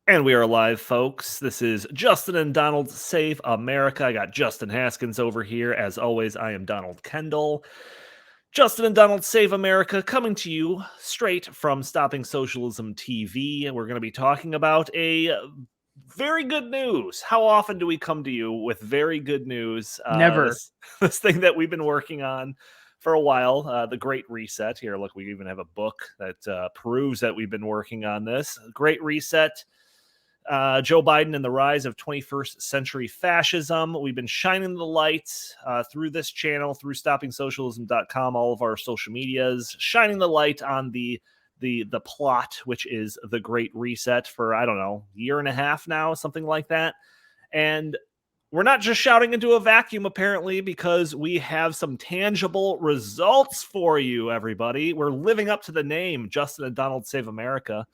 And we are live, folks. This is Justin and Donald Save America. I got Justin Haskins over here. As always, I am Donald Kendal. Justin and Donald Save America coming to you straight from Stopping Socialism TV. We're going to be talking about a very good news. How often do we come to you with very good news? Never. This thing that we've been working on for a while, the Great Reset. Here, look, we even have a book that proves that we've been working on this. Great Reset. Joe Biden and the rise of 21st century fascism. We've been shining the light through this channel, through stoppingsocialism.com, all of our social medias, shining the light on the plot, which is the Great Reset for, I don't know, year and a half now, something like that. And we're not just shouting into a vacuum, apparently, because we have some tangible results for you, everybody. We're living up to the name, Justin and Donald Save America.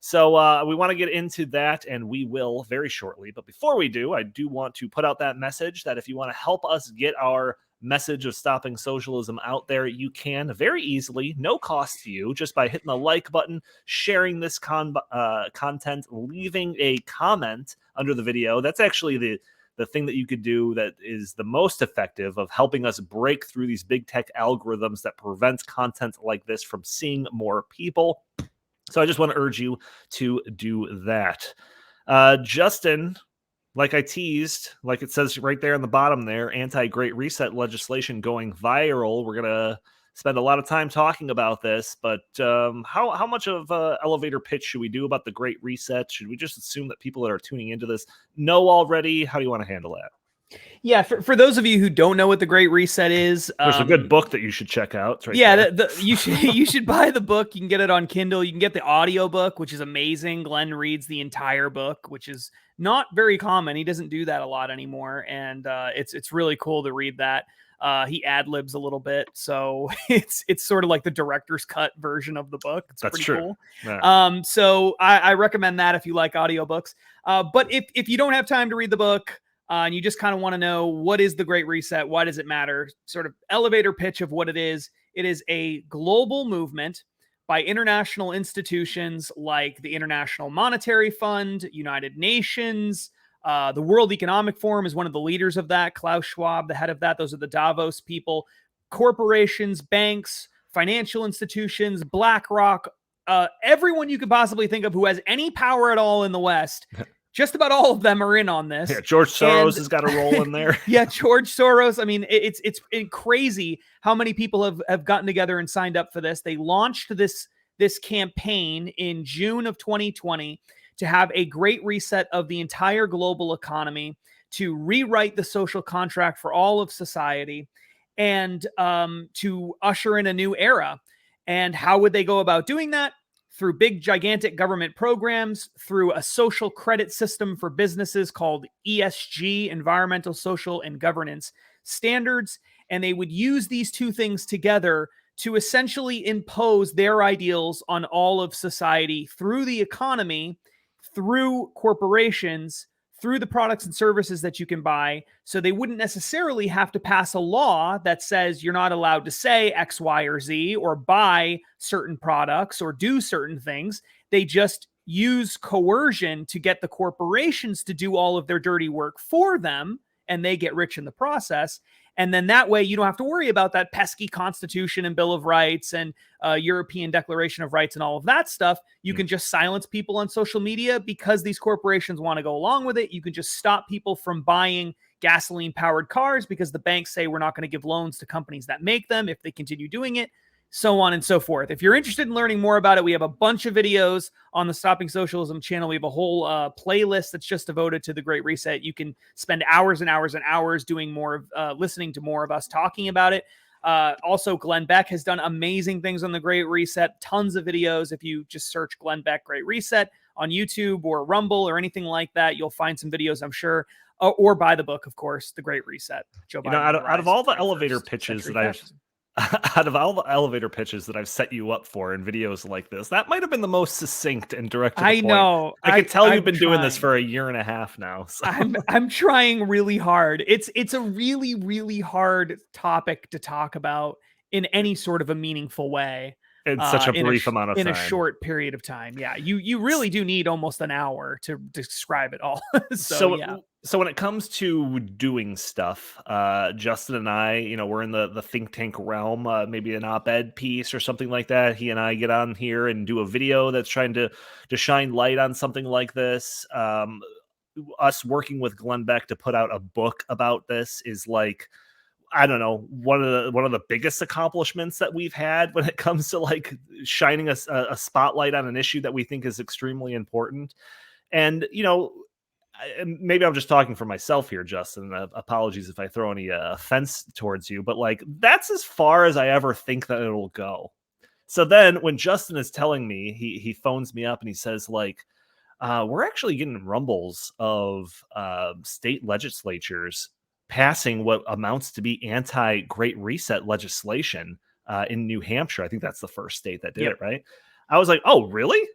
So we want to get into that, and we will very shortly. But before we do, I do want to put out that message that if you want to help us get our message of stopping socialism out there, you can very easily, no cost to you, just by hitting the like button, sharing this content, leaving a comment under the video. That's actually the thing that you could do that is the most effective of helping us break through these big tech algorithms that prevents content like this from seeing more people. So I just want to urge you to do that. Justin, like I teased, like it says right there on the bottom there, anti-Great Reset legislation going viral. We're going to spend a lot of time talking about this, but how much of an elevator pitch should we do about the Great Reset? Should we just assume that people that are tuning into this know already? How do you want to handle that? Yeah, for those of you who don't know what the Great Reset is, there's a good book that you should check out. Right, yeah, you should buy the book. You can get it on Kindle. You can get the audio book, which is amazing. Glenn reads the entire book, which is not very common. He doesn't do that a lot anymore, and it's really cool to read that. He ad-libs a little bit, so it's sort of like the director's cut version of the book. That's pretty true. Cool. Yeah. So I recommend that if you like audiobooks. But if you don't have time to read the book, and you just kind of want to know what is the Great Reset, why does it matter, sort of elevator pitch of what it is. It is a global movement by international institutions like the International Monetary Fund, United Nations, the World Economic Forum is one of the leaders of that, Klaus Schwab, the head of that. Those are the Davos people, corporations, banks, financial institutions, BlackRock, everyone you could possibly think of who has any power at all in the West. Just about all of them are in on this. Yeah, George Soros has got a role in there. Yeah, George Soros. I mean, it's crazy how many people have gotten together and signed up for this. They launched this campaign in June of 2020 to have a great reset of the entire global economy, to rewrite the social contract for all of society, and to usher in a new era. And how would they go about doing that? Through big, gigantic government programs, through a social credit system for businesses called ESG, Environmental, Social, and Governance Standards. And they would use these two things together to essentially impose their ideals on all of society through the economy, through corporations, through the products and services that you can buy. So they wouldn't necessarily have to pass a law that says you're not allowed to say X, Y, or Z, or buy certain products or do certain things. They just use coercion to get the corporations to do all of their dirty work for them, and they get rich in the process. And then that way you don't have to worry about that pesky Constitution and Bill of Rights and European Declaration of Rights and all of that stuff. You can just silence people on social media because these corporations want to go along with it. You can just stop people from buying gasoline-powered cars because the banks say we're not going to give loans to companies that make them if they continue doing it, so on and so forth. If you're interested in learning more about it, we have a bunch of videos on the Stopping Socialism channel. We have a whole playlist that's just devoted to the Great Reset. You can spend hours and hours and hours doing more of listening to more of us talking about it. Also, Glenn Beck has done amazing things on the Great Reset. Tons of videos. If you just search Glenn Beck Great Reset on YouTube or Rumble or anything like that, you'll find some videos, I'm sure. Or buy the book, of course, The Great Reset. Joe Biden, out of all the elevator pitches that I've set you up for in videos like this, that might have been the most succinct and direct to the point. Know. I can tell you've been doing this for a year and a half now. So. I'm trying really hard. It's a really, really hard topic to talk about in any sort of a meaningful way. in such a brief amount of time. In a short period of time. Yeah. You really do need almost an hour to describe it all. So when it comes to doing stuff, Justin and I, we're in the think tank realm, maybe an op-ed piece or something like that. He and I get on here and do a video that's trying to shine light on something like this. Us working with Glenn Beck to put out a book about this is like, I don't know, one of the biggest accomplishments that we've had when it comes to like shining a spotlight on an issue that we think is extremely important. And, maybe I'm just talking for myself here, Justin. Apologies if I throw any offense towards you, but like that's as far as I ever think that it'll go. So then when Justin is telling me, he phones me up and he says like, we're actually getting rumbles of state legislatures passing what amounts to be anti-Great Reset legislation in New Hampshire. I think that's the first state that did it, right? I was like, oh, really?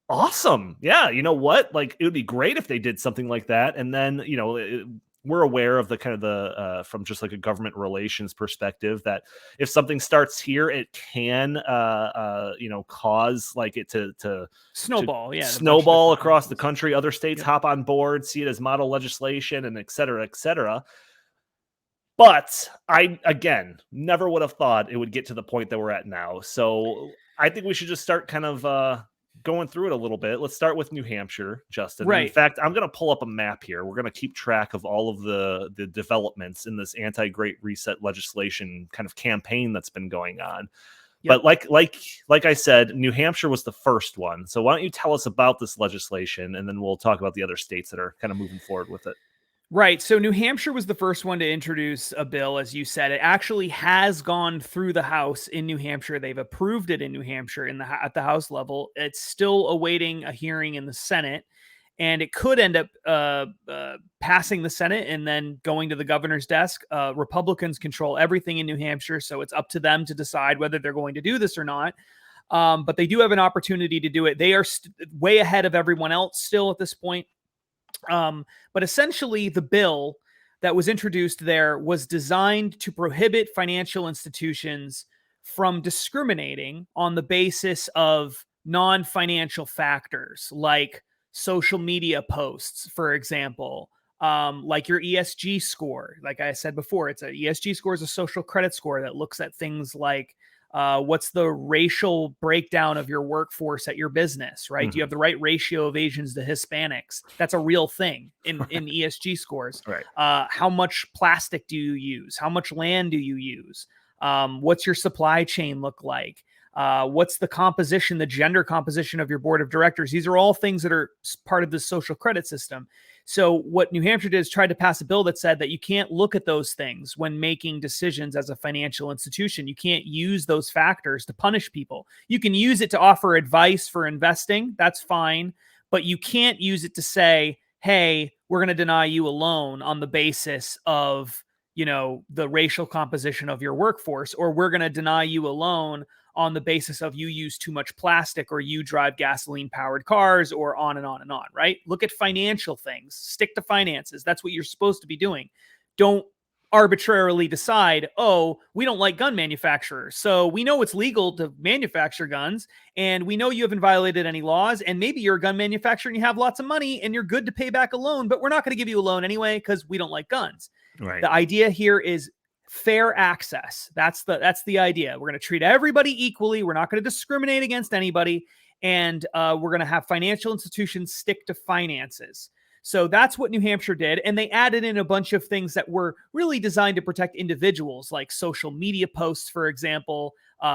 Awesome. Yeah. You know what? Like, it would be great if they did something like that. And then, we're aware of the kind of the from just like a government relations perspective that if something starts here, it can cause like it to snowball, snowball across the country. Other states hop on board, see it as model legislation, and et cetera, et cetera. But I, again, never would have thought it would get to the point that we're at now. So I think we should just start kind of going through it a little bit. Let's start with New Hampshire, Justin. Right. In fact, I'm going to pull up a map here. We're going to keep track of all of the developments in this anti-Great Reset legislation kind of campaign that's been going on. Yep. But like I said, New Hampshire was the first one. So why don't you tell us about this legislation, and then we'll talk about the other states that are kind of moving forward with it. Right. So New Hampshire was the first one to introduce a bill, as you said. It actually has gone through the House in New Hampshire. They've approved it in New Hampshire at the House level. It's still awaiting a hearing in the Senate, and it could end up passing the Senate and then going to the governor's desk. Republicans control everything in New Hampshire, so it's up to them to decide whether they're going to do this or not. But they do have an opportunity to do it. They are way ahead of everyone else still at this point. But essentially the bill that was introduced there was designed to prohibit financial institutions from discriminating on the basis of non-financial factors like social media posts, for example, like your ESG score. Like I said before, ESG score is a social credit score that looks at things like what's the racial breakdown of your workforce at your business, right? Do you have the right ratio of Asians to Hispanics? That's a real thing in ESG scores. Right. How much plastic do you use? How much land do you use? What's your supply chain look like? What's the gender composition of your board of directors? These are all things that are part of the social credit system. So what New Hampshire did is tried to pass a bill that said that you can't look at those things when making decisions as a financial institution. You can't use those factors to punish people. You can use it to offer advice for investing. That's fine. But you can't use it to say, hey, we're going to deny you a loan on the basis of, the racial composition of your workforce, or we're going to deny you a loan on the basis of you use too much plastic, or you drive gasoline powered cars, or on and on and on, right? Look at financial things, stick to finances. That's what you're supposed to be doing. Don't arbitrarily decide, oh, we don't like gun manufacturers, so we know it's legal to manufacture guns, and we know you haven't violated any laws, and maybe you're a gun manufacturer and you have lots of money and you're good to pay back a loan, but we're not going to give you a loan anyway because we don't like guns. Right. The idea here is fair access. That's the idea. We're going to treat everybody equally. We're not going to discriminate against anybody. And we're going to have financial institutions stick to finances. So that's what New Hampshire did. And they added in a bunch of things that were really designed to protect individuals, like social media posts, for example,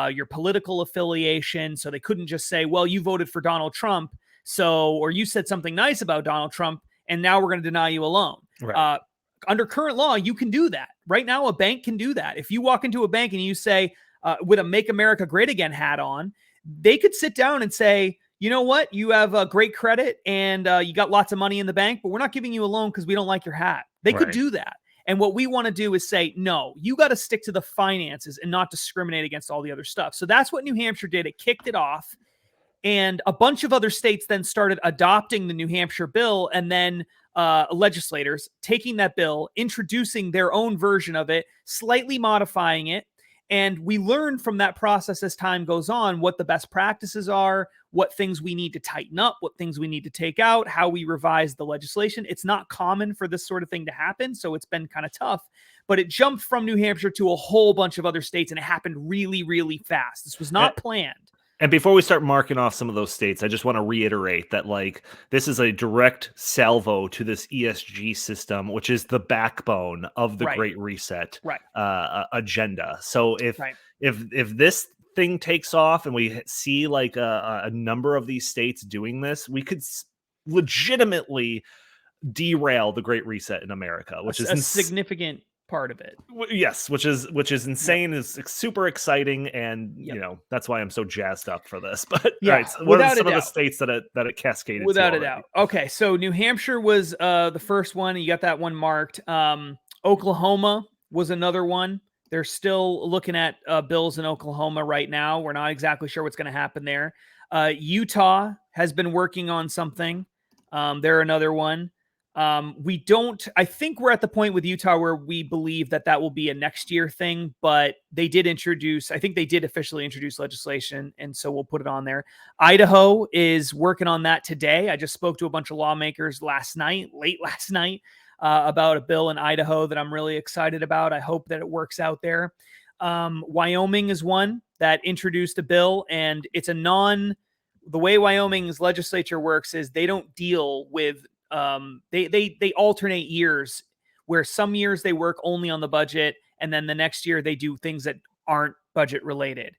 your political affiliation. So they couldn't just say, well, you voted for Donald Trump, or you said something nice about Donald Trump, and now we're going to deny you a loan. Right. Under current law, you can do that. Right now, a bank can do that. If you walk into a bank and you say, with a Make America Great Again hat on, they could sit down and say, you know what? You have a great credit and you got lots of money in the bank, but we're not giving you a loan because we don't like your hat. They could do that. And what we want to do is say, no, you got to stick to the finances and not discriminate against all the other stuff. So that's what New Hampshire did. It kicked it off. And a bunch of other states then started adopting the New Hampshire bill, and then legislators taking that bill, introducing their own version of it, slightly modifying it, And we learn from that process as time goes on what the best practices are, what things we need to tighten up, what things we need to take out, how we revise the legislation. It's not common for this sort of thing to happen, so it's been kind of tough. But it jumped from New Hampshire to a whole bunch of other states, and it happened really, really fast. This was not planned. And before we start marking off some of those states, I just want to reiterate that this is a direct salvo to this ESG system, which is the backbone of the Great Reset agenda. So if this thing takes off and we see a number of these states doing this, we could legitimately derail the Great Reset in America, which is a significant part of it. Yes, which is insane. Yep. Is super exciting, and that's why I'm so jazzed up for this. But right, so what are some of the states that it cascaded without to a doubt? Okay, so New Hampshire was the first one. You got that one marked. Oklahoma was another one. They're still looking at bills in Oklahoma right now. We're not exactly sure what's going to happen there. Utah has been working on something. They're another one. I think we're at the point with Utah where we believe that will be a next year thing, but they did officially introduce legislation, and so we'll put it on there. Idaho is working on that today. I just spoke to a bunch of lawmakers late last night, about a bill in Idaho that I'm really excited about. I hope that it works out there. Wyoming is one that introduced a bill, and it's the way Wyoming's legislature works is they don't deal with they alternate years, where some years they work only on the budget, and then the next year they do things that aren't budget related.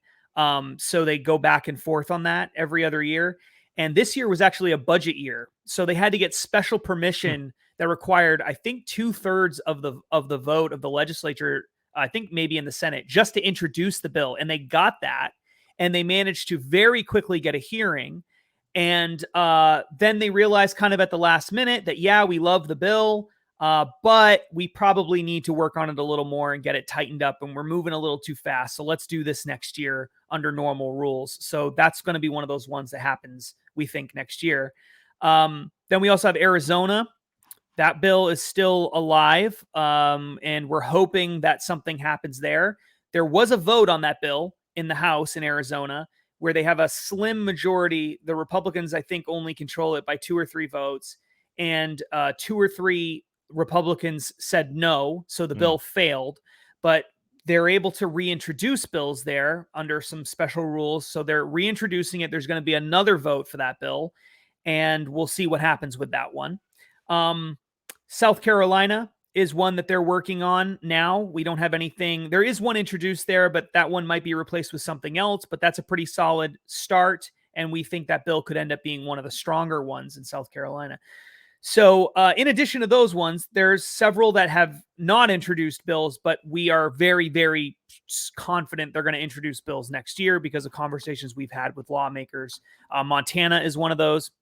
So they go back and forth on that every other year. And this year was actually a budget year, so they had to get special permission that required, I think, 2/3 of the vote of the legislature, I think maybe in the Senate, just to introduce the bill. And they got that, and they managed to very quickly get a hearing. And then they realized kind of at the last minute that, we love the bill, but we probably need to work on it a little more and get it tightened up. And we're moving a little too fast. So let's do this next year under normal rules. So that's going to be one of those ones that happens, we think, next year. Then we also have Arizona. That bill is still alive. And we're hoping that something happens there. There was a vote on that bill in the House in Arizona, where they have a slim majority. The Republicans, I think, only control it by 2 or 3 votes, and 2 or 3 Republicans said no, so the bill failed. But they're able to reintroduce bills there under some special rules, so they're reintroducing it. There's going to be another vote for that bill, and we'll see what happens with that one. South Carolina is one that they're working on now. We don't have anything. There is one introduced there, but that one might be replaced with something else, but that's a pretty solid start. And we think that bill could end up being one of the stronger ones in South Carolina. So in addition to those ones, there's several that have not introduced bills, but we are very, very confident they're going to introduce bills next year because of conversations we've had with lawmakers. Montana is one of those.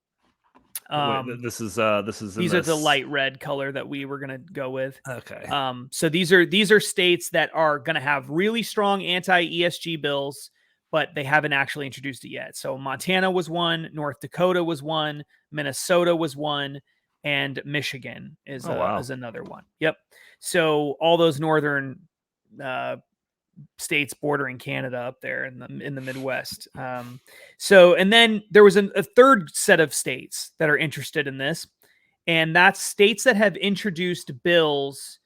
These are the light red color that we were going to go with. Okay. So these are states that are going to have really strong anti-ESG bills, but they haven't actually introduced it yet. So Montana was one, North Dakota was one, Minnesota was one, and Michigan is another one. Yep. So all those northern states bordering Canada up there in the Midwest. And then there was a third set of states that are interested in this, and that's states that have introduced bills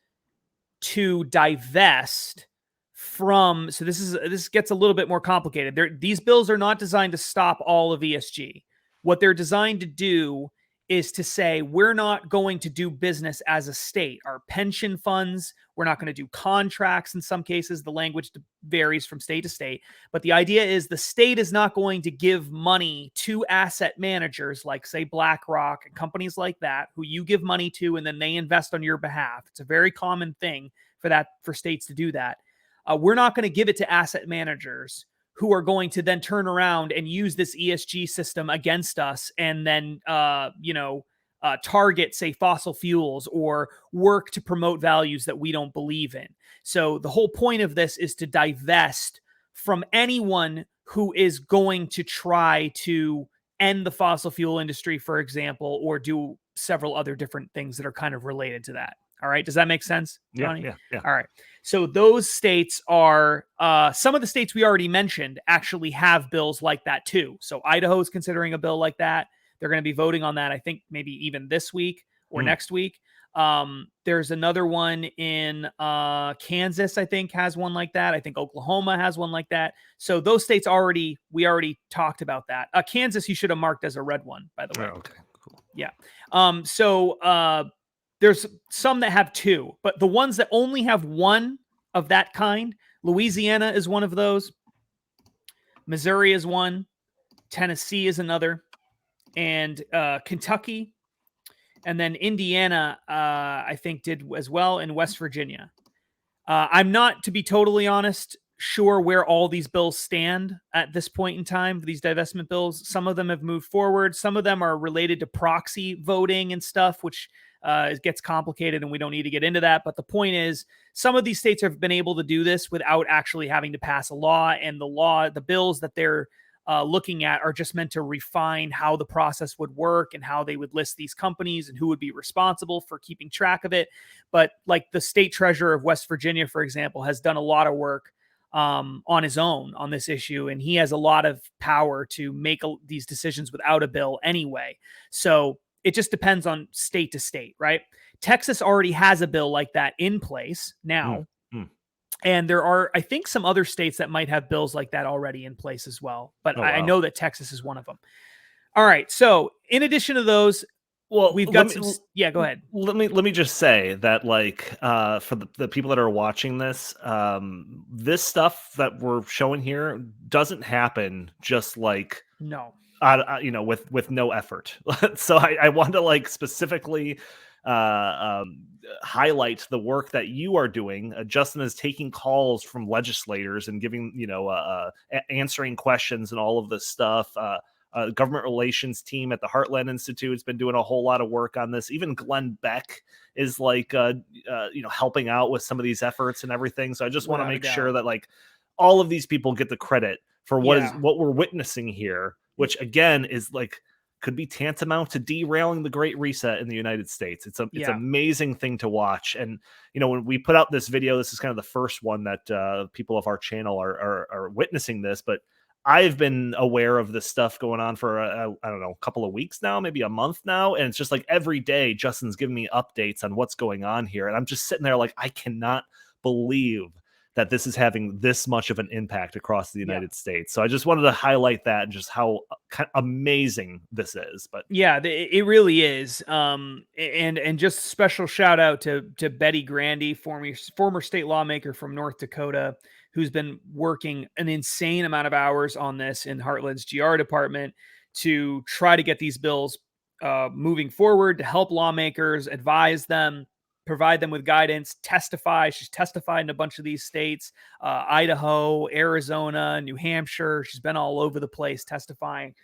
to divest from. So this gets a little bit more complicated. These bills are not designed to stop all of ESG. What they're designed to do is to say, we're not going to do business as a state. Our pension funds, we're not going to do contracts in some cases. The language varies from state to state. But the idea is the state is not going to give money to asset managers like, say, BlackRock and companies like that, who you give money to and then they invest on your behalf. It's a very common thing for states to do that. We're not going to give it to asset managers who are going to then turn around and use this ESG system against us and then, target, say, fossil fuels or work to promote values that we don't believe in. So the whole point of this is to divest from anyone who is going to try to end the fossil fuel industry, for example, or do several other different things that are kind of related to that. All right. Does that make sense, Johnny? Yeah. All right. So those states are some of the states we already mentioned actually have bills like that too. So Idaho is considering a bill like that. They're going to be voting on that, I think, maybe even this week or next week. There's another one in Kansas, I think, has one like that. I think Oklahoma has one like that. So those states we already talked about that. Kansas, you should have marked as a red one, by the way. Oh, okay, cool. Yeah. There's some that have two, but the ones that only have one of that kind, Louisiana is one of those. Missouri is one. Tennessee is another. And Kentucky. And then Indiana, I think, did as well, in West Virginia. I'm not, to be totally honest, sure where all these bills stand at this point in time, these divestment bills. Some of them have moved forward. Some of them are related to proxy voting and stuff, which it gets complicated and we don't need to get into that. But the point is, some of these states have been able to do this without actually having to pass a law. And the bills that they're looking at are just meant to refine how the process would work and how they would list these companies and who would be responsible for keeping track of it. But like the state treasurer of West Virginia, for example, has done a lot of work on his own on this issue, and he has a lot of power to make these decisions without a bill anyway. So it just depends on state to state, right? Texas already has a bill like that in place now. And there are, I think, some other states that might have bills like that already in place as well. But I know that Texas is one of them. All right. So in addition to those, well, we've got some. Yeah, go ahead. Let me just say that, like, for the people that are watching this, this stuff that we're showing here doesn't happen just like with no effort. So I want to like specifically highlight the work that you are doing. Justin is taking calls from legislators and giving, answering questions and all of this stuff. Government relations team at the Heartland Institute has been doing a whole lot of work on this. Even Glenn Beck is like, helping out with some of these efforts and everything. So I just want to make sure that like all of these people get the credit for what we're witnessing here, which again is like, could be tantamount to derailing the Great Reset in the United States. It's an amazing thing to watch. And, when we put out this video, this is kind of the first one that people of our channel are witnessing this, but I've been aware of this stuff going on for, I don't know, a couple of weeks now, maybe a month now. And it's just like every day Justin's giving me updates on what's going on here. And I'm just sitting there like, I cannot believe that this is having this much of an impact across the United States. So I just wanted to highlight that and just how amazing this is. But yeah, it really is. And just special shout out to Betty Grandy, former state lawmaker from North Dakota, who's been working an insane amount of hours on this in Heartland's GR department to try to get these bills moving forward, to help lawmakers, advise them, provide them with guidance, testify. She's testified in a bunch of these states, Idaho, Arizona, New Hampshire. She's been all over the place testifying.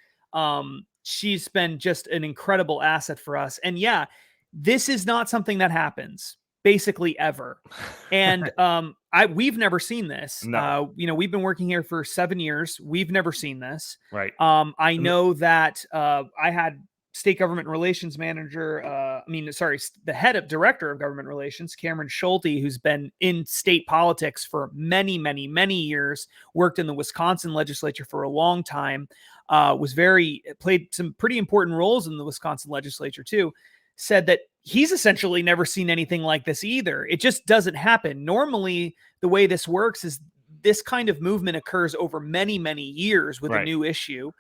She's been just an incredible asset for us. And yeah, this is not something that happens basically ever. And we've never seen this. No. We've been working here for 7 years. We've never seen this. Right. I know that I had state government relations manager, the head of director of government relations, Cameron Schulte, who's been in state politics for many, many, many years, worked in the Wisconsin legislature for a long time, played some pretty important roles in the Wisconsin legislature too, said that he's essentially never seen anything like this either. It just doesn't happen. Normally, the way this works is this kind of movement occurs over many, many years with a new issue.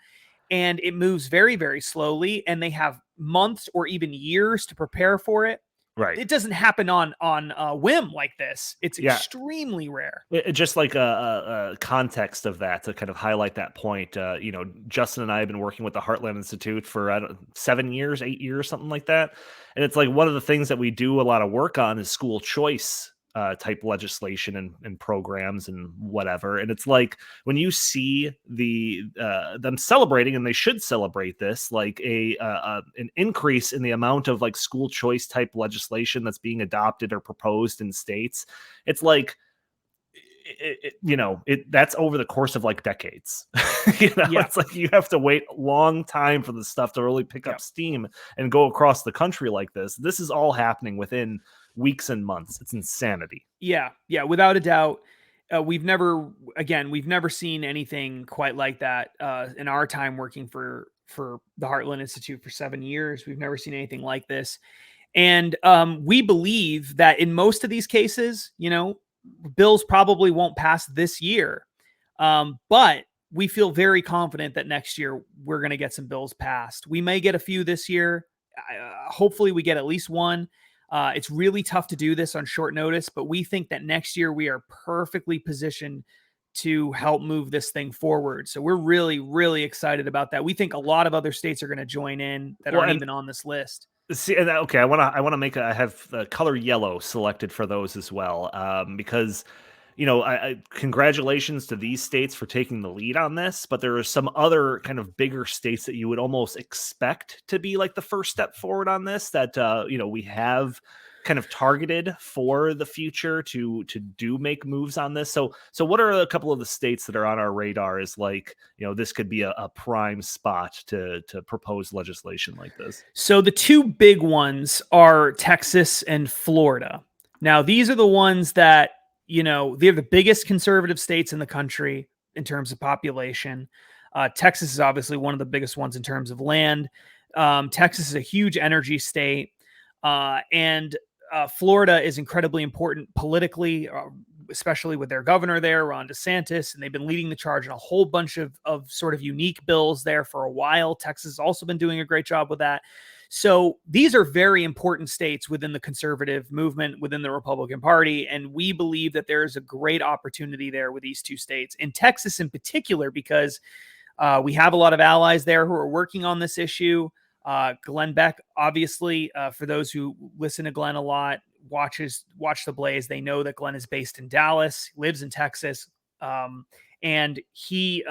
And it moves very, very slowly, and they have months or even years to prepare for it. Right. It doesn't happen on a whim like this. It's extremely rare. Just like a context of that to kind of highlight that point. Justin and I have been working with the Heartland Institute for 7 years, 8 years, something like that. And it's like one of the things that we do a lot of work on is school choice type legislation and programs and whatever. And it's like when you see them celebrating, and they should celebrate this, like an increase in the amount of like school choice type legislation that's being adopted or proposed in states. It's like that's over the course of like decades. Yeah. It's like you have to wait a long time for the stuff to really pick up steam and go across the country like this. This is all happening within weeks and months. It's insanity. Yeah, without a doubt. We've never seen anything quite like that in our time working for the Heartland Institute for 7 years. We've never seen anything like this. And we believe that in most of these cases, bills probably won't pass this year. But we feel very confident that next year we're going to get some bills passed. We may get a few this year. Hopefully we get at least one. It's really tough to do this on short notice, but we think that next year we are perfectly positioned to help move this thing forward. So we're really, really excited about that. We think a lot of other states are going to join in that aren't even on this list. See, okay, I want to I have the color yellow selected for those as well, because congratulations to these states for taking the lead on this, but there are some other kind of bigger states that you would almost expect to be like the first step forward on this that we have kind of targeted for the future to make moves on this. So what are a couple of the states that are on our radar is like, this could be a prime spot to propose legislation like this? So the two big ones are Texas and Florida. Now, these are the ones that, they're the biggest conservative states in the country in terms of population. Texas is obviously one of the biggest ones in terms of land. Texas is a huge energy state. And Florida is incredibly important politically, especially with their governor there, Ron DeSantis, and they've been leading the charge in a whole bunch of sort of unique bills there for a while. Texas has also been doing a great job with that. So these are very important states within the conservative movement, within the Republican Party, and we believe that there is a great opportunity there with these two states. In Texas in particular, because we have a lot of allies there who are working on this issue. Glenn Beck, obviously, for those who listen to Glenn a lot, watch The Blaze, they know that Glenn is based in Dallas, lives in Texas, and he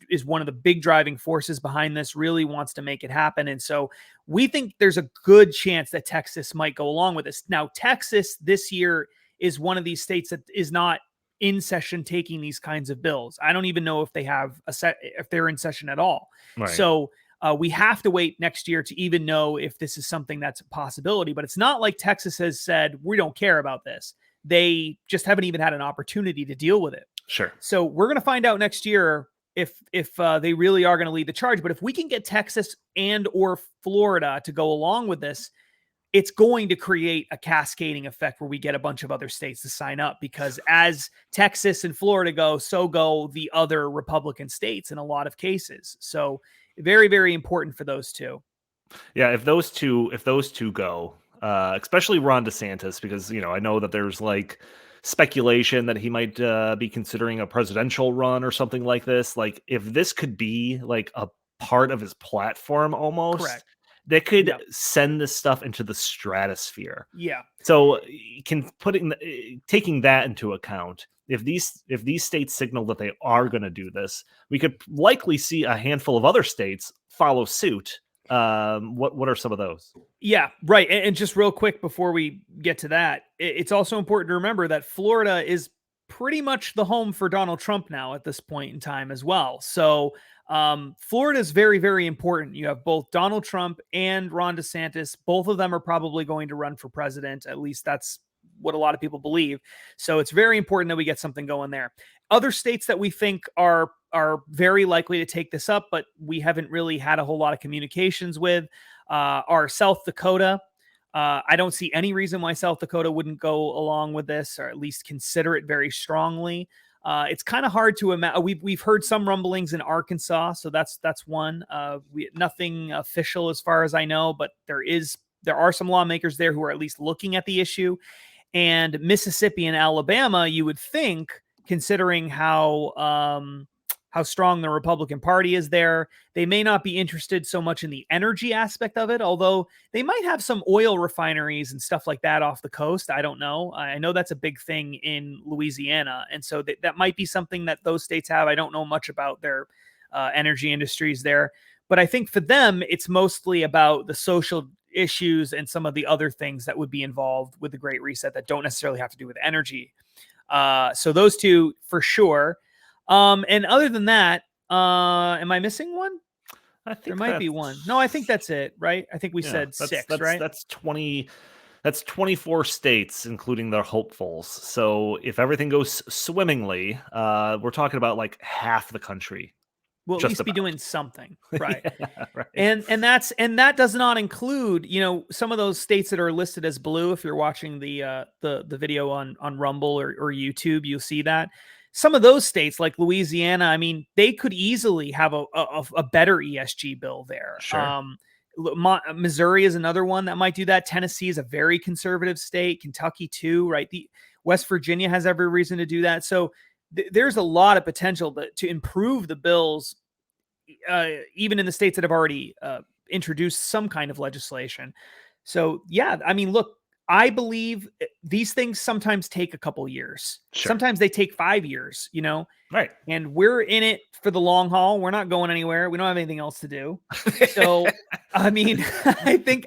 is one of the big driving forces behind this, really wants to make it happen. And so we think there's a good chance that Texas might go along with this. Now, Texas this year is one of these states that is not in session taking these kinds of bills. I don't even know if they have if they're in session at all. Right. So we have to wait next year to even know if this is something that's a possibility, but it's not like Texas has said, we don't care about this. They just haven't even had an opportunity to deal with it. Sure. So we're going to find out next year if they really are going to lead the charge. But if we can get Texas and or Florida to go along with this, it's going to create a cascading effect where we get a bunch of other states to sign up, because as Texas and Florida go, so go the other Republican states in a lot of cases. So very, very important for those two. Yeah, if those two go, especially Ron DeSantis, because I know that there's like speculation that he might be considering a presidential run or something like this. Like, if this could be like a part of his platform, almost. Correct. That could send this stuff into the stratosphere. Yeah. So taking that into account, if these states signal that they are going to do this, we could likely see a handful of other states follow suit. What are some of those? Yeah, right. And just real quick before we get to that, it's also important to remember that Florida is pretty much the home for Donald Trump now at this point in time as well. So Florida is very, very important. You have both Donald Trump and Ron DeSantis. Both of them are probably going to run for president. At least that's what a lot of people believe. So it's very important that we get something going there. Other states that we think are very likely to take this up, but we haven't really had a whole lot of communications with, are South Dakota. I don't see any reason why South Dakota wouldn't go along with this, or at least consider it very strongly. It's kind of hard to imagine. We've heard some rumblings in Arkansas, so that's one. Nothing official as far as I know, but there are some lawmakers there who are at least looking at the issue. And Mississippi and Alabama, you would think, considering how strong the Republican Party is there, they may not be interested so much in the energy aspect of it, although they might have some oil refineries and stuff like that off the coast. I don't know. I know that's a big thing in Louisiana. And so that might be something that those states have. I don't know much about their energy industries there. But I think for them, it's mostly about the social issues and some of the other things that would be involved with the Great Reset that don't necessarily have to do with energy. So those two for sure. And other than that, am I missing one? I think There might be one. No, I think that's it, right? I think we said six, right? That's 20. That's 24 states, including their hopefuls. So if everything goes swimmingly, we're talking about like half the country. We'll at Just least be about. doing something, right? Yeah, right. And that does not include, some of those states that are listed as blue. If you're watching the video on Rumble or YouTube, you'll see that some of those states like Louisiana, I mean, they could easily have a better ESG bill there. Sure. Missouri is another one that might do that. Tennessee is a very conservative state. Kentucky too, right? The West Virginia has every reason to do that. So there's a lot of potential to improve the bills, even in the states that have already introduced some kind of legislation. So yeah, I mean, look, I believe these things sometimes take a couple years. Sure. Sometimes they take 5 years, Right. and we're in it for the long haul. We're not going anywhere. We don't have anything else to do. So, I mean, I think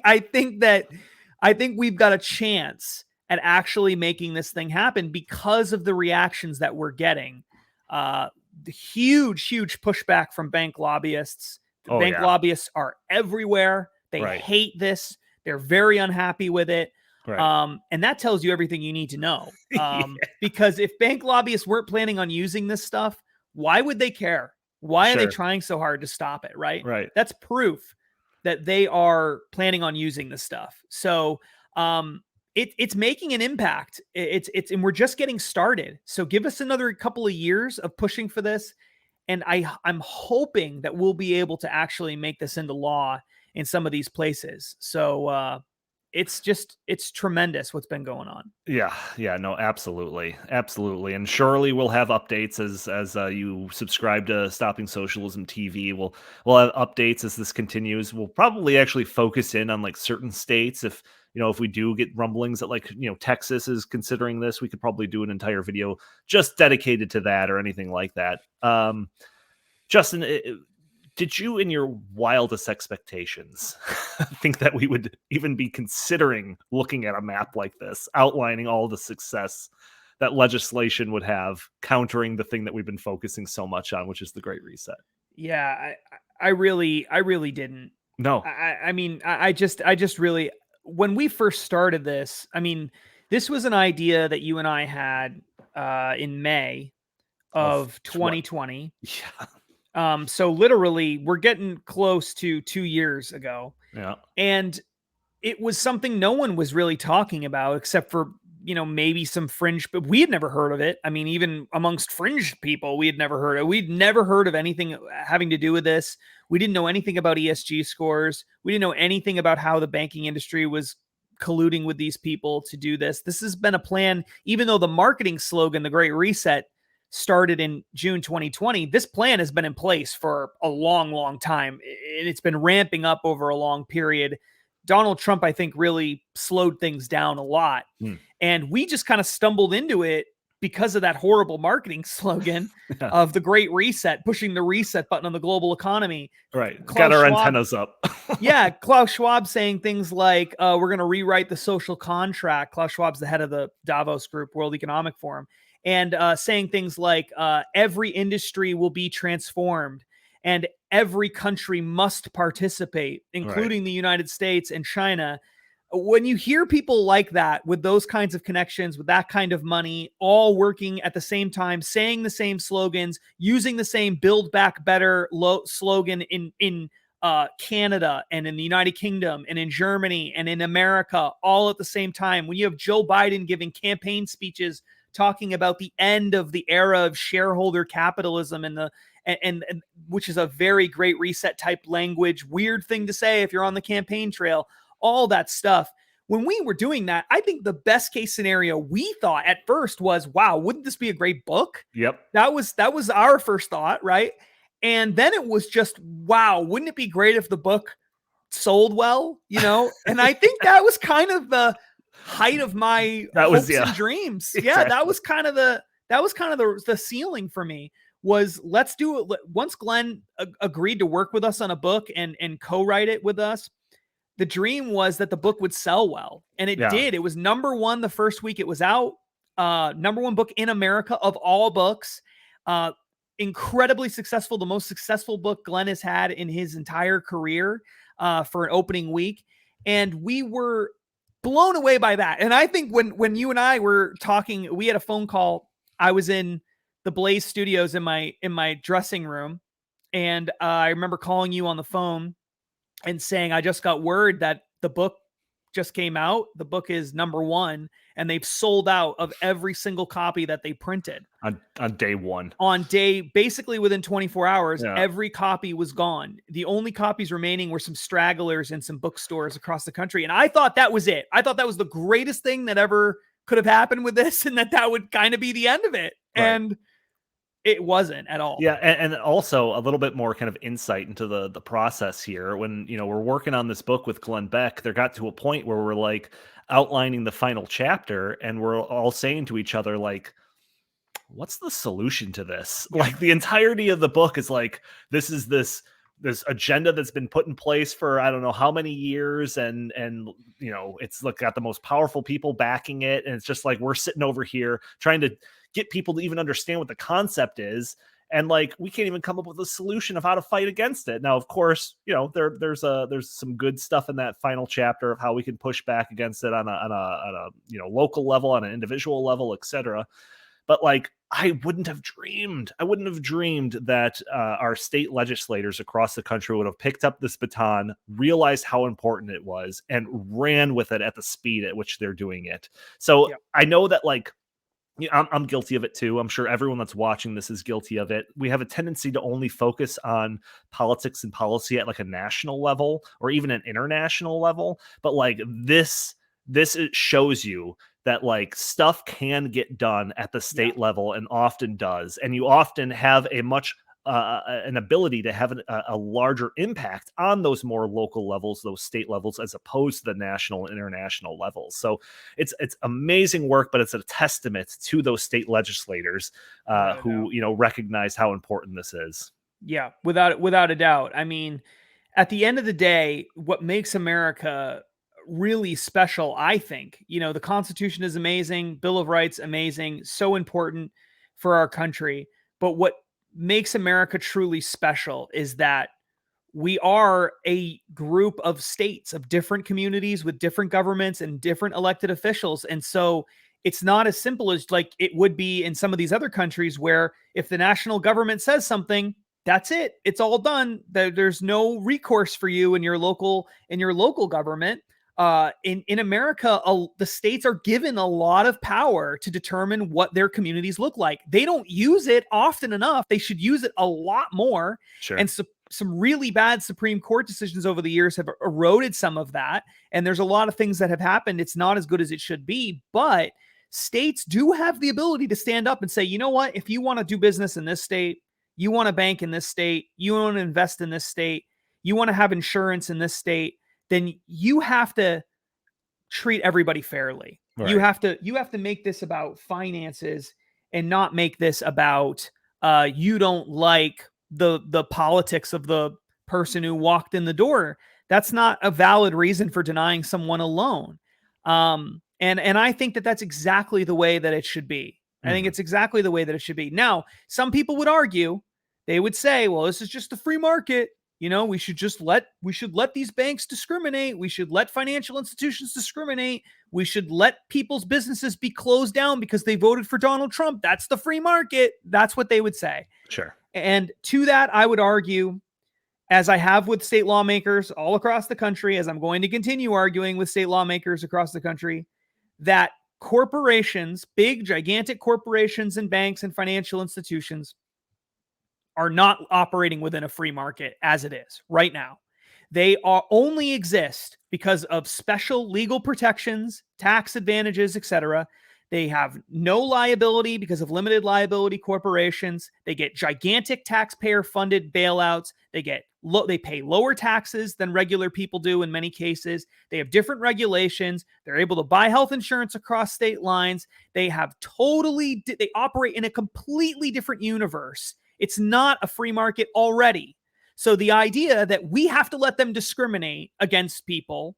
we've got a chance at actually making this thing happen because of the reactions that we're getting. The huge pushback from bank lobbyists. Bank lobbyists are everywhere. They hate this. They're very unhappy with it. Right. And that tells you everything you need to know. Because if bank lobbyists weren't planning on using this stuff, why would they care? Why are they trying so hard to stop it? Right. Right. That's proof that they are planning on using this stuff. So, it's making an impact. And we're just getting started. So give us another couple of years of pushing for this. And I'm hoping that we'll be able to actually make this into law in some of these places. So, it's tremendous what's been going on. Yeah, no, absolutely. And surely we'll have updates as you subscribe to Stopping Socialism TV. We'll have updates as this continues. We'll probably actually focus in on like certain states. If we do get rumblings that like, Texas is considering this, we could probably do an entire video just dedicated to that or anything like that. Justin, did you, in your wildest expectations, think that we would even be considering looking at a map like this, outlining all the success that legislation would have, countering the thing that we've been focusing so much on, which is the Great Reset? Yeah, I really didn't. No. I mean, I just really, when we first started this, I mean, this was an idea that you and I had in May of 2020. Yeah. So literally we're getting close to 2 years ago. Yeah. And it was something no one was really talking about except for, maybe some fringe, but we had never heard of it. I mean, even amongst fringe people, we had never heard of it. We'd never heard of anything having to do with this. We didn't know anything about ESG scores. We didn't know anything about how the banking industry was colluding with these people to do this. This has been a plan, even though the marketing slogan, the Great Reset, started in June 2020. This plan has been in place for a long time, and it's been ramping up over a long period. Donald Trump, I think, really slowed things down a lot. And we just kind of stumbled into it because of that horrible marketing slogan of the Great Reset, pushing the reset button on the global economy. Right. Got our antennas up. Yeah. Klaus Schwab saying things like, we're going to rewrite the social contract. Klaus Schwab's the head of the Davos Group, World Economic Forum. And saying things like every industry will be transformed and every country must participate, including the United States and China. When you hear people like that, with those kinds of connections, with that kind of money, all working at the same time, saying the same slogans, using the same Build Back Better slogan in Canada and in the United Kingdom and in Germany and in America, all at the same time, when you have Joe Biden giving campaign speeches talking about the end of the era of shareholder capitalism and which is a very Great Reset type language, weird thing to say if you're on the campaign trail, all that stuff. When we were doing that, I think the best case scenario we thought at first was, wow, wouldn't this be a great book? Yep. That was our first thought, right? And then it was just, wow, wouldn't it be great if the book sold well, And I think that was kind of the height of my hopes and dreams. Exactly. Yeah, that was kind of the ceiling for me, was let's do it. Once Glenn agreed to work with us on a book and co-write it with us, the dream was that the book would sell well. And it did. It was number one the first week it was out. number one book in America of all books. Incredibly successful, the most successful book Glenn has had in his entire career for an opening week. And we were blown away by that. And I think when you and I were talking, we had a phone call. I was in the Blaze Studios in my dressing room. And I remember calling you on the phone and saying, I just got word that the book just came out. The book is number one, and they've sold out of every single copy that they printed on day one. Basically within 24 hours, every copy was gone. The only copies remaining were some stragglers in some bookstores across the country. And I thought that was it. I thought that was the greatest thing that ever could have happened with this, and that would kind of be the end of it. Right. And it wasn't at all. Yeah, and also a little bit more kind of insight into the process here. When, we're working on this book with Glenn Beck, there got to a point where we're like outlining the final chapter, and we're all saying to each other, like, what's the solution to this? Yeah. Like, the entirety of the book is like, this is this agenda that's been put in place for I don't know how many years, and it's like got the most powerful people backing it, and it's just like we're sitting over here trying to get people to even understand what the concept is, and like we can't even come up with a solution of how to fight against it. Now, of course, there's some good stuff in that final chapter of how we can push back against it on a local level, on an individual level, etc. But like, I wouldn't have dreamed that our state legislators across the country would have picked up this baton, realized how important it was, and ran with it at the speed at which they're doing it. So yeah. I know that, like, I'm guilty of it too. I'm sure everyone that's watching this is guilty of it. We have a tendency to only focus on politics and policy at like a national level or even an international level. But like this it shows you that like stuff can get done at the state level, and often does. And you often have a much an ability to have a larger impact on those more local levels, those state levels, as opposed to the national and international levels. So it's amazing work, but it's a testament to those state legislators who recognize how important this is. Yeah, without a doubt. I mean, at the end of the day, what makes America really special, I think, the Constitution is amazing, Bill of Rights amazing, so important for our country. But what makes America truly special is that we are a group of states, of different communities with different governments and different elected officials. And so it's not as simple as like it would be in some of these other countries, where if the national government says something, that's it. It's all done. There's no recourse for you in your local government. In America, the states are given a lot of power to determine what their communities look like. They don't use it often enough. They should use it a lot more. Sure. And some really bad Supreme Court decisions over the years have eroded some of that. And there's a lot of things that have happened. It's not as good as it should be, but states do have the ability to stand up and say, you know what, if you want to do business in this state, you want to bank in this state, you want to invest in this state, you want to have insurance in this state, then you have to treat everybody fairly. Right. You have to make this about finances and not make this about you don't like the politics of the person who walked in the door. That's not a valid reason for denying someone a loan. And I think that that's exactly the way that it should be. I think it's exactly the way that it should be. Now, some people would argue, they would say, well, this is just the free market. We should let these banks discriminate. We should let financial institutions discriminate. We should let people's businesses be closed down because they voted for Donald Trump. That's the free market. That's what they would say. Sure. And to that, I would argue, as I have with state lawmakers all across the country, as I'm going to continue arguing with state lawmakers across the country, that corporations, big, gigantic corporations and banks and financial institutions, are not operating within a free market as it is right now. They only exist because of special legal protections, tax advantages, etc. They have no liability because of limited liability corporations. They get gigantic taxpayer-funded bailouts. They pay lower taxes than regular people do in many cases. They have different regulations. They're able to buy health insurance across state lines. They operate in a completely different universe. It's not a free market already. So the idea that we have to let them discriminate against people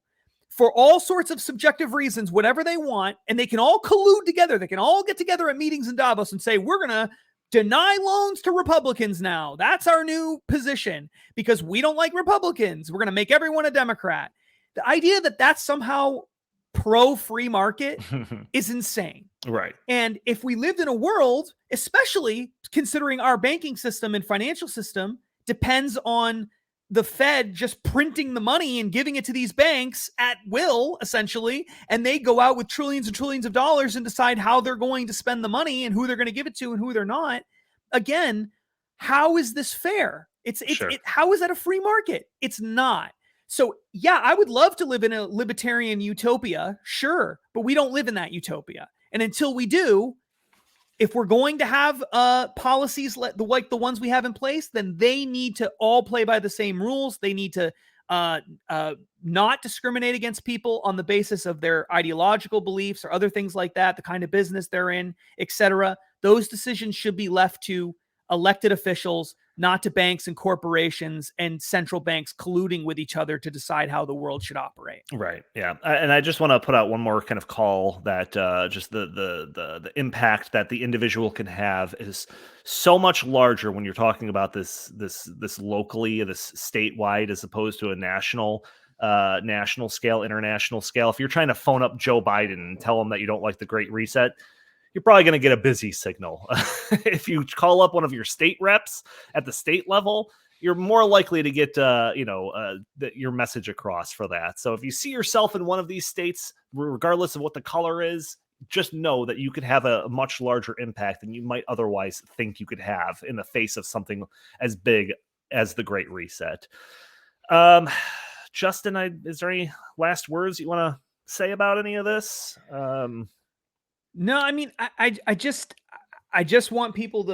for all sorts of subjective reasons, whatever they want, and they can all collude together. They can all get together at meetings in Davos and say, we're going to deny loans to Republicans now. That's our new position because we don't like Republicans. We're going to make everyone a Democrat. The idea that that's somehow pro-free market is insane. Right. And if we lived in a world, especially considering our banking system and financial system depends on the Fed just printing the money and giving it to these banks at will, essentially, and they go out with trillions and trillions of dollars and decide how they're going to spend the money and who they're going to give it to and who they're not. Again, how is this fair? How is that a free market? It's not. So yeah, I would love to live in a libertarian utopia, sure, but we don't live in that utopia. And until we do, if we're going to have policies like the ones we have in place, then they need to all play by the same rules. They need to not discriminate against people on the basis of their ideological beliefs or other things like that, the kind of business they're in, etc. Those decisions should be left to elected officials, not to banks and corporations and central banks colluding with each other to decide how the world should operate. Right. Yeah. And I just want to put out one more kind of call that just the impact that the individual can have is so much larger when you're talking about this locally, this statewide, as opposed to a national scale, international scale. If you're trying to phone up Joe Biden and tell him that you don't like the Great Reset, you're probably going to get a busy signal. If you call up one of your state reps at the state level, you're more likely to get, your message across for that. So if you see yourself in one of these states, regardless of what the color is, just know that you could have a much larger impact than you might otherwise think you could have in the face of something as big as the Great Reset. Justin, is there any last words you want to say about any of this? No, I mean, I just want people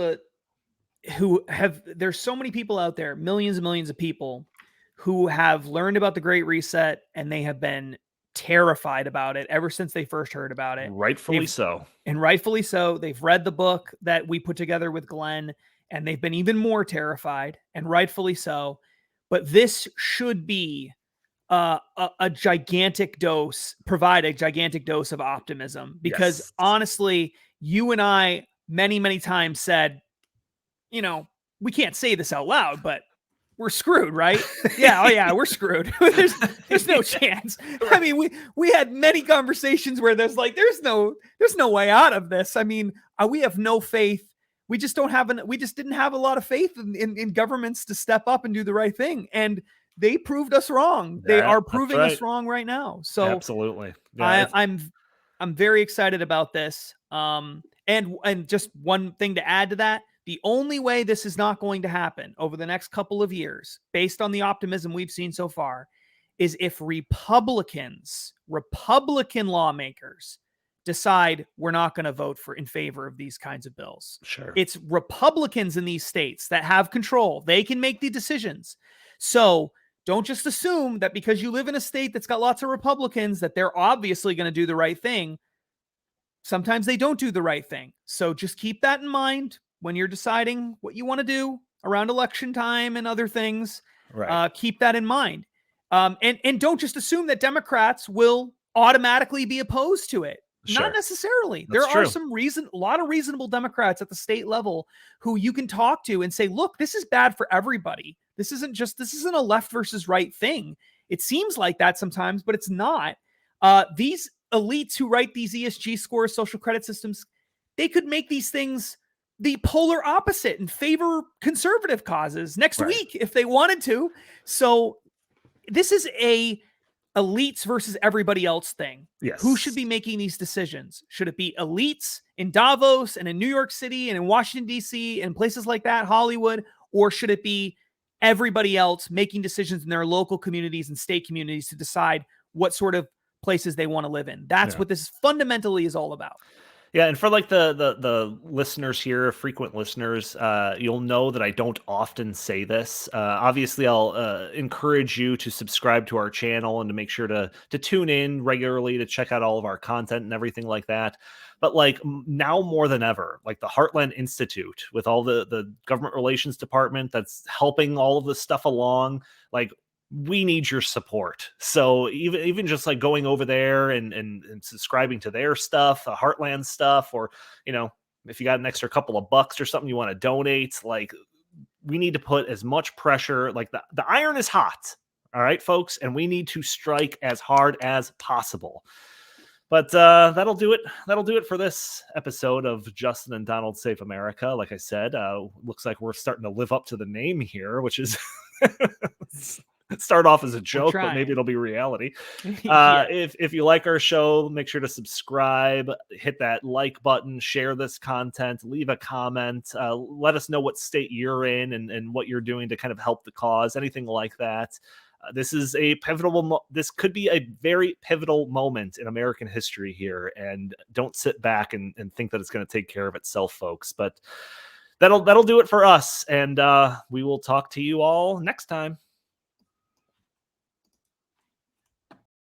there's so many people out there, millions and millions of people who have learned about the Great Reset and they have been terrified about it ever since they first heard about it. Rightfully so. And rightfully so. They've read the book that we put together with Glenn and they've been even more terrified, and rightfully so. But this should be provide a gigantic dose of optimism, because honestly, you and I many, many times said, we can't say this out loud, but we're screwed, right? Yeah. Oh yeah, we're screwed. there's no chance. I mean, we had many conversations where there's no way out of this. I mean, we have no faith. We just didn't have a lot of faith in governments to step up and do the right thing. And they proved us wrong. They are proving us wrong right now. So absolutely. Yeah, I'm very excited about this. And just one thing to add to that, the only way this is not going to happen over the next couple of years, based on the optimism we've seen so far, is if Republican lawmakers decide we're not going to vote in favor of these kinds of bills. Sure. It's Republicans in these states that have control. They can make the decisions. So don't just assume that because you live in a state that's got lots of Republicans that they're obviously going to do the right thing. Sometimes they don't do the right thing. So just keep that in mind when you're deciding what you want to do around election time and other things. Right. Keep that in mind. And don't just assume that Democrats will automatically be opposed to it. Sure. Not necessarily. That's there are true. a lot of reasonable Democrats at the state level who you can talk to and say, look, this is bad for everybody. This isn't a left versus right thing. It seems like that sometimes, but it's not. These elites who write these ESG scores, social credit systems, they could make these things the polar opposite and favor conservative causes next week if they wanted to. So this is a elites versus everybody else thing. Yes. Who should be making these decisions? Should it be elites in Davos and in New York City and in Washington, D.C. and places like that, Hollywood? Or should it be everybody else making decisions in their local communities and state communities to decide what sort of places they want to live in? That's what this fundamentally is all about. Yeah, and for like the listeners here, frequent listeners, you'll know that I don't often say this. Obviously, I'll encourage you to subscribe to our channel and to make sure to tune in regularly to check out all of our content and everything like that. But like now more than ever, like the Heartland Institute with all the government relations department that's helping all of this stuff along, like we need your support. So even just like going over there and subscribing to their stuff, the Heartland stuff, or, you know, if you got an extra couple of bucks or something you want to donate, like, we need to put as much pressure, like the iron is hot. All right, folks. And we need to strike as hard as possible. But that'll do it. That'll do it for this episode of Justin and Donald Save America. Like I said, looks like we're starting to live up to the name here, which is start off as a joke, but maybe it'll be reality. Yeah. If you like our show, make sure to subscribe, hit that like button, share this content, leave a comment, let us know what state you're in and what you're doing to kind of help the cause, anything like that. This is a pivotal. This could be a very pivotal moment in American history here, and don't sit back and think that it's going to take care of itself, folks. But that'll do it for us, and we will talk to you all next time.